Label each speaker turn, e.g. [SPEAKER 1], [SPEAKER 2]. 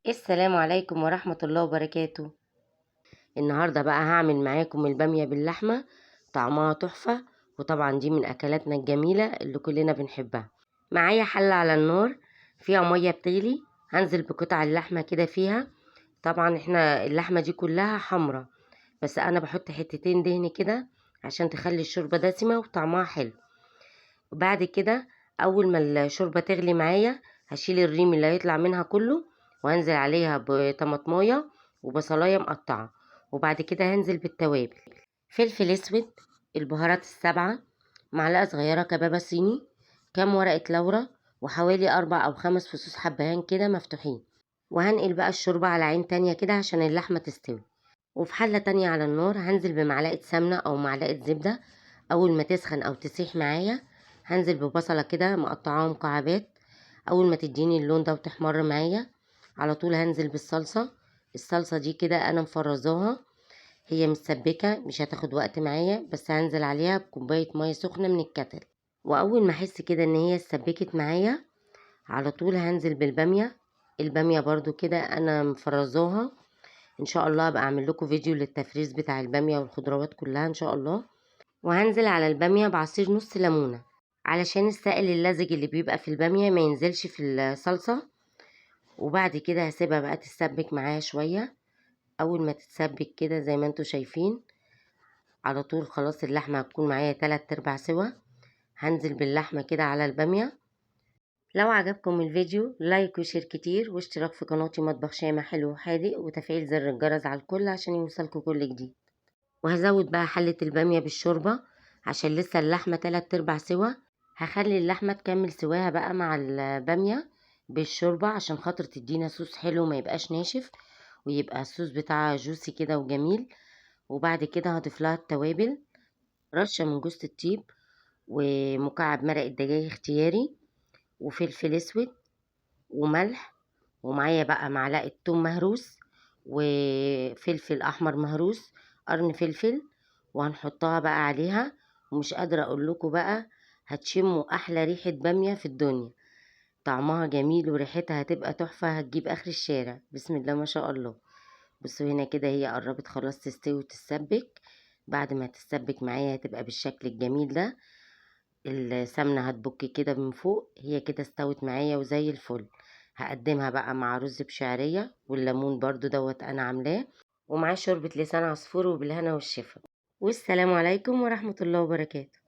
[SPEAKER 1] السلام عليكم ورحمة الله وبركاته. النهاردة بقى هعمل معاكم البامية باللحمة، طعمها تحفة. وطبعا دي من أكلاتنا الجميلة اللي كلنا بنحبها. معايا حلة على النار فيها مية بتغلي، هنزل بقطع اللحمة كده فيها. طبعا احنا اللحمة دي كلها حمرة، بس أنا بحط حتتين دهن كده عشان تخلي الشوربة دسمة وطعمها حلو. وبعد كده أول ما الشوربة تغلي معايا هشيل الريم اللي هيطلع منها كله، وهنزل عليها بطماطمايه وبصلايه مقطعه. وبعد كده هنزل بالتوابل: فلفل اسود، البهارات السبعه، معلقه صغيره كبابه صيني، كام ورقه لورا، وحوالي 4 أو 5 فصوص حبهان كده مفتوحين. وهنقل بقى الشوربه على عين تانية كده عشان اللحمه تستوي. وفي حله تانية على النار هنزل بمعلقه سمنه او معلقه زبده. اول ما تسخن او تسيح معايا هنزل ببصله كده مقطعاها مكعبات. اول ما تديني اللون ده وتحمر معايا على طول هنزل بالصلصة. الصلصة دي كده انا مفرزاها، هي متسبكة مش هتاخد وقت معايا، بس هنزل عليها بكوباية مية سخنة من الكتل. واول ما احس كده ان هي اتسبكت معايا على طول هنزل بالبامية. البامية برضو كده انا مفرزاها، ان شاء الله ابقى اعمل لكم فيديو للتفريز بتاع البامية والخضروات كلها ان شاء الله. وهنزل على البامية بعصير نص ليمونة علشان السائل اللزج اللي بيبقى في البامية ما ينزلش في الصلصة. وبعد كده هسيبها بقى تتسبك معايا شوية. اول ما تتسبك كده زي ما انتوا شايفين على طول خلاص اللحمة هتكون معايا 3/4 سوا. هنزل باللحمة كده على البامية. لو عجبكم الفيديو لايك وشير كتير واشتراك في قناتي مطبخ شامة حلو وحادق وتفعيل زر الجرس على الكل عشان يوصلكوا كل جديد. وهزود بقى حلة البامية بالشوربة عشان لسه اللحمة 3/4 سوا. هخلي اللحمة تكمل سواها بقى مع البامية بالشوربة عشان خاطر تدينا صوص حلو ما يبقاش ناشف، ويبقى الصوص بتاعها جوسي كده وجميل. وبعد كده هضيف لها التوابل: رشة من جوز الطيب، ومكعب مرق الدجاج اختياري، وفلفل اسود، وملح. ومعايا بقى معلقة توم مهروس، وفلفل احمر مهروس، قرن فلفل. وهنحطها بقى عليها. ومش قادرة اقول لكم بقى، هتشموا احلى ريحة بامية في الدنيا. طعمها جميل وريحتها هتبقى تحفة، هتجيب اخر الشارع. بسم الله ما شاء الله. بصوا هنا كده هي قربت خلاص تستوي وتتسبك. بعد ما تتسبك معايا هتبقى بالشكل الجميل ده. السمنة هتبك كده من فوق، هي كده استوت معايا وزي الفل. هقدمها بقى مع رز بشعرية، والليمون برضو دوت انا عاملاه، ومعاه شوربة لسان عصفور، وبالهنا والشفا. والسلام عليكم ورحمة الله وبركاته.